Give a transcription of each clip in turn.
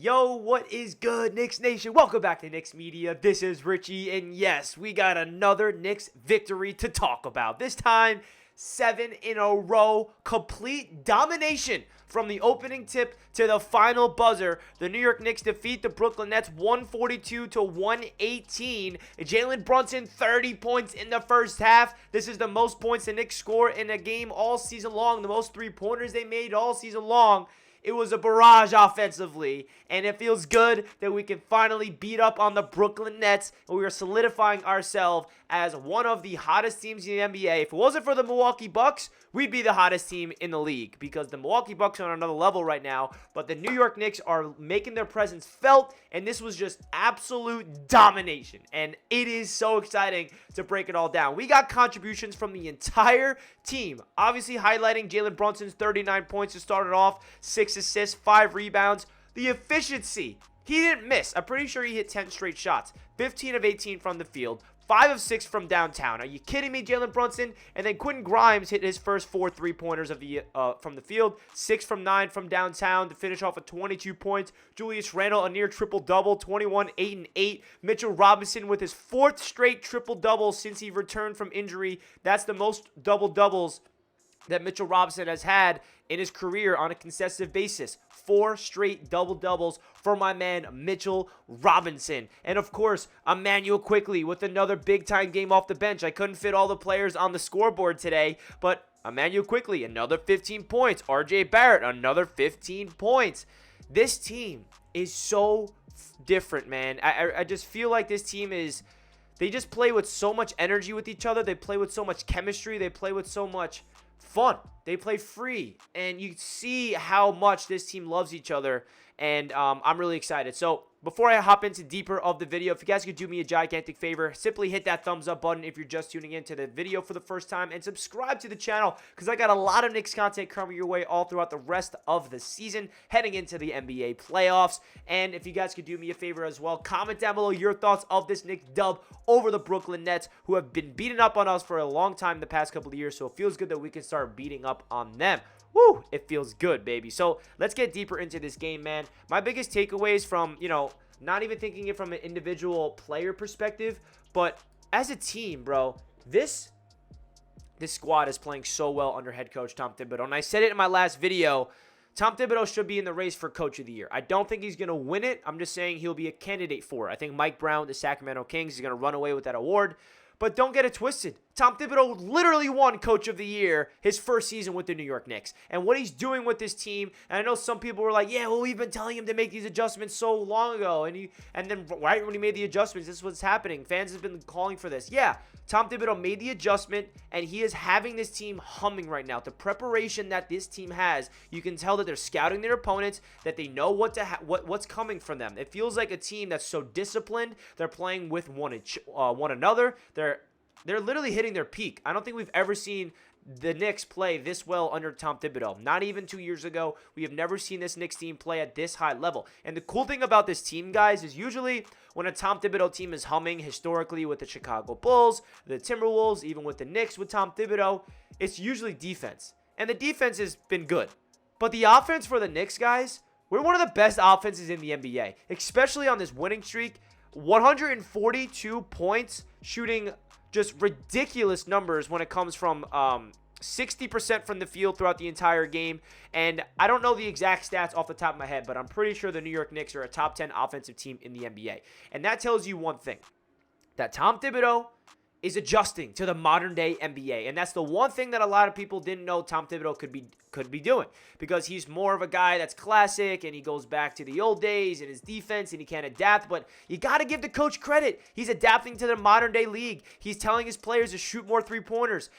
Yo, what is good, Knicks Nation? Welcome back to Knicks Media. This is Richie, and yes, we got another Knicks victory to talk about. This time, 7 in a row, complete domination from the opening tip to the final buzzer. The New York Knicks defeat the Brooklyn Nets 142-118. Jalen Brunson, 30 points in the first half. This is the most points the Knicks score in a game all season long, the most three-pointers they made all season long. It was a barrage offensively, and it feels good that we can finally beat up on the Brooklyn Nets, and we are solidifying ourselves as one of the hottest teams in the NBA. If it wasn't for the Milwaukee Bucks, we'd be the hottest team in the league because the Milwaukee Bucks are on another level right now, but the New York Knicks are making their presence felt, and this was just absolute domination, and it is so exciting to break it all down. We got contributions from the entire team, obviously highlighting Jalen Brunson's 39 points to start it off, 6 assists, 5 rebounds. The efficiency, he didn't miss. I'm pretty sure he hit 10 straight shots, 15 of 18 from the field, 5 of 6 from downtown. Are you kidding me, Jalen Brunson? And then Quentin Grimes hit his first 4 3-pointers of the from the field, 6 from 9 from downtown to finish off with 22 points. Julius Randle, a near triple-double, 21, 8, and 8. Mitchell Robinson with his 4th straight triple-double since he returned from injury. That's the most double-doubles that Mitchell Robinson has had in his career on a consecutive basis. 4 straight double-doubles for my man Mitchell Robinson. And of course, Immanuel Quickley with another big-time game off the bench. I couldn't fit all the players on the scoreboard today, but Immanuel Quickley, another 15 points. RJ Barrett, another 15 points. This team is so different, man. I just feel like this team is... They just play with so much energy with each other. They play with so much chemistry. They play with so much fun. They play free, and you see how much this team loves each other, and I'm really excited. So before I hop into deeper of the video, if you guys could do me a gigantic favor, simply hit that thumbs up button if you're just tuning into the video for the first time, and subscribe to the channel because I got a lot of Knicks content coming your way all throughout the rest of the season, heading into the NBA playoffs. And if you guys could do me a favor as well, comment down below your thoughts of this Knicks dub over the Brooklyn Nets, who have been beating up on us for a long time the past couple of years, so it feels good that we can start beating up on them. Woo, it feels good, baby. So let's get deeper into this game, man. My biggest takeaways from, not even thinking it from an individual player perspective, but as a team, bro, this squad is playing so well under head coach Tom Thibodeau. And I said it in my last video, Tom Thibodeau should be in the race for Coach of the Year. I don't think he's going to win it. I'm just saying he'll be a candidate for it. I think Mike Brown, the Sacramento Kings, is going to run away with that award. But don't get it twisted. Tom Thibodeau literally won Coach of the Year his first season with the New York Knicks. And what he's doing with this team, and I know some people were like, yeah, well, we've been telling him to make these adjustments so long ago. And then right when he made the adjustments, this is what's happening. Fans have been calling for this. Yeah, Tom Thibodeau made the adjustment, and he is having this team humming right now. The preparation that this team has, you can tell that they're scouting their opponents, that they know what's coming from them. It feels like a team that's so disciplined. They're playing with one another. They're literally hitting their peak. I don't think we've ever seen the Knicks play this well under Tom Thibodeau. Not even 2 years ago. We have never seen this Knicks team play at this high level. And the cool thing about this team, guys, is usually when a Tom Thibodeau team is humming historically with the Chicago Bulls, the Timberwolves, even with the Knicks with Tom Thibodeau, it's usually defense. And the defense has been good. But the offense for the Knicks, guys, we're one of the best offenses in the NBA, especially on this winning streak. 142 points, shooting just ridiculous numbers when it comes from 60% from the field throughout the entire game. And I don't know the exact stats off the top of my head, but I'm pretty sure the New York Knicks are a top 10 offensive team in the NBA. And that tells you one thing, that Tom Thibodeau is adjusting to the modern day NBA. And that's the one thing that a lot of people didn't know Tom Thibodeau could be doing, because he's more of a guy that's classic and he goes back to the old days and his defense and he can't adapt. But you got to give the coach credit. He's adapting to the modern day league. He's telling his players to shoot more three-pointers.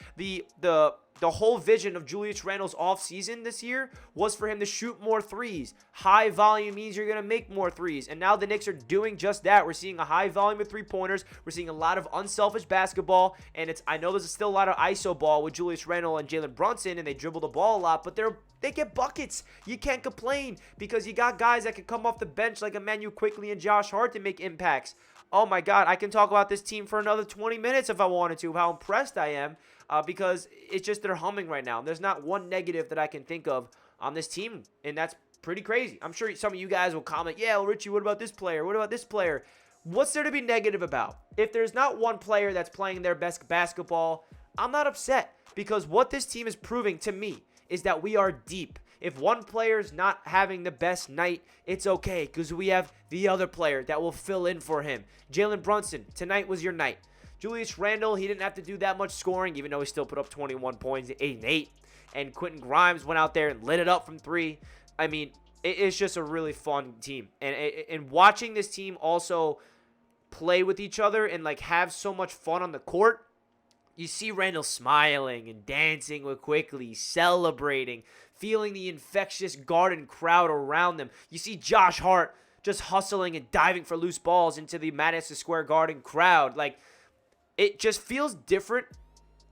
The whole vision of Julius Randle's offseason this year was for him to shoot more threes. High volume means you're going to make more threes. And now the Knicks are doing just that. We're seeing a high volume of three-pointers. We're seeing a lot of unselfish basketball. And I know there's still a lot of ISO ball with Julius Randle and Jalen Brunson, and they dribble the ball a lot, but they get buckets. You can't complain because you got guys that can come off the bench like Immanuel Quickley and Josh Hart to make impacts. Oh my God, I can talk about this team for another 20 minutes if I wanted to, how impressed I am. Because it's just they're humming right now. There's not one negative that I can think of on this team, and that's pretty crazy. I'm sure some of you guys will comment, yeah, well, Richie, what about this player? What about this player? What's there to be negative about? If there's not one player that's playing their best basketball, I'm not upset, because what this team is proving to me is that we are deep. If one player's not having the best night, it's okay, because we have the other player that will fill in for him. Jalen Brunson, tonight was your night. Julius Randle, he didn't have to do that much scoring, even though he still put up 21 points, 8 and 8. And Quentin Grimes went out there and lit it up from 3. I mean, it's just a really fun team. And watching this team also play with each other and like have so much fun on the court, you see Randall smiling and dancing with Quickly, celebrating, feeling the infectious Garden crowd around them. You see Josh Hart just hustling and diving for loose balls into the Madison Square Garden crowd. Like, it just feels different,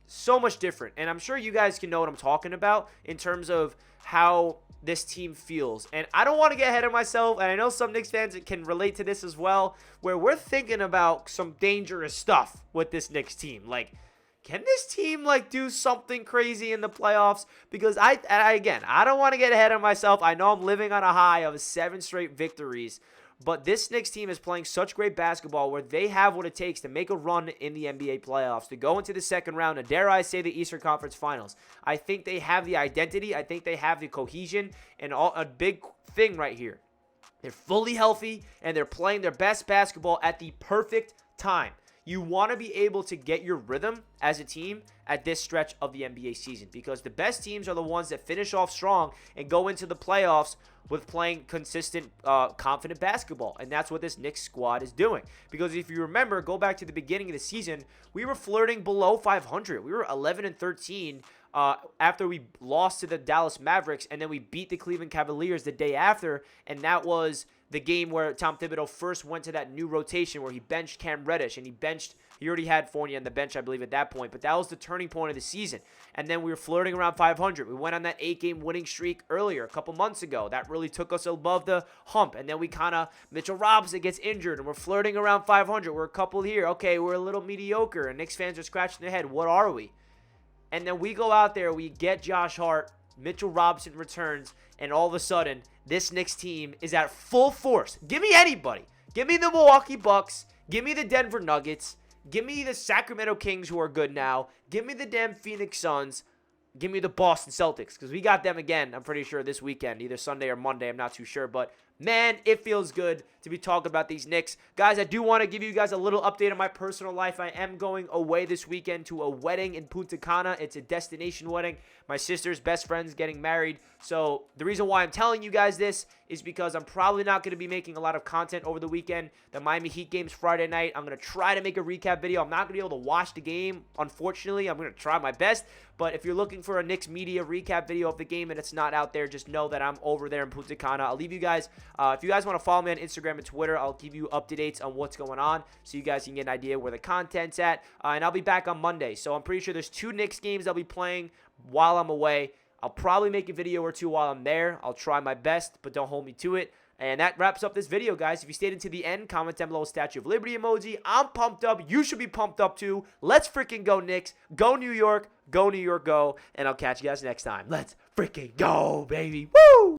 so much different. And I'm sure you guys can know what I'm talking about in terms of how this team feels. And I don't want to get ahead of myself, and I know some Knicks fans can relate to this as well, where we're thinking about some dangerous stuff with this Knicks team. Like, can this team like do something crazy in the playoffs? Because I don't want to get ahead of myself. I know I'm living on a high of 7 straight victories, but this Knicks team is playing such great basketball where they have what it takes to make a run in the NBA playoffs, to go into the second round, and dare I say the Eastern Conference Finals. I think they have the identity. I think they have the cohesion, and a big thing right here. They're fully healthy, and they're playing their best basketball at the perfect time. You want to be able to get your rhythm as a team at this stretch of the NBA season, because the best teams are the ones that finish off strong and go into the playoffs with playing consistent, confident basketball. And that's what this Knicks squad is doing. Because if you remember, go back to the beginning of the season, we were flirting below 500. We were 11-13 after we lost to the Dallas Mavericks, and then we beat the Cleveland Cavaliers the day after, and that was the game where Tom Thibodeau first went to that new rotation where he benched Cam Reddish, and he already had Fournier on the bench, I believe, at that point. But that was the turning point of the season. And then we were flirting around 500. We went on that 8-game winning streak earlier, a couple months ago. That really took us above the hump. And then we Mitchell Robinson gets injured, and we're flirting around 500. We're a couple here. Okay, we're a little mediocre, and Knicks fans are scratching their head. What are we? And then we go out there, we get Josh Hart, Mitchell Robinson returns, and all of a sudden, this Knicks team is at full force. Give me anybody. Give me the Milwaukee Bucks. Give me the Denver Nuggets. Give me the Sacramento Kings, who are good now. Give me the damn Phoenix Suns. Give me the Boston Celtics, because we got them again, I'm pretty sure, this weekend. Either Sunday or Monday, I'm not too sure. But, man, it feels good to be talking about these Knicks. Guys, I do want to give you guys a little update on my personal life. I am going away this weekend to a wedding in Punta Cana. It's a destination wedding. My sister's best friend's getting married. So the reason why I'm telling you guys this is because I'm probably not going to be making a lot of content over the weekend. The Miami Heat game's Friday night. I'm going to try to make a recap video. I'm not going to be able to watch the game, unfortunately. I'm going to try my best. But if you're looking for a Knicks media recap video of the game and it's not out there, just know that I'm over there in Punta Cana. I'll leave you guys, if you guys want to follow me on Instagram and Twitter, I'll give you up-to-dates on what's going on so you guys can get an idea where the content's at. And I'll be back on Monday. So I'm pretty sure there's 2 Knicks games I'll be playing while I'm away. I'll probably make a video or 2 while I'm there. I'll try my best, but don't hold me to it. And that wraps up this video, guys. If you stayed into the end, comment down below a Statue of Liberty emoji. I'm pumped up. You should be pumped up too. Let's freaking go, Knicks. Go New York. Go New York, go. And I'll catch you guys next time. Let's freaking go, baby. Woo!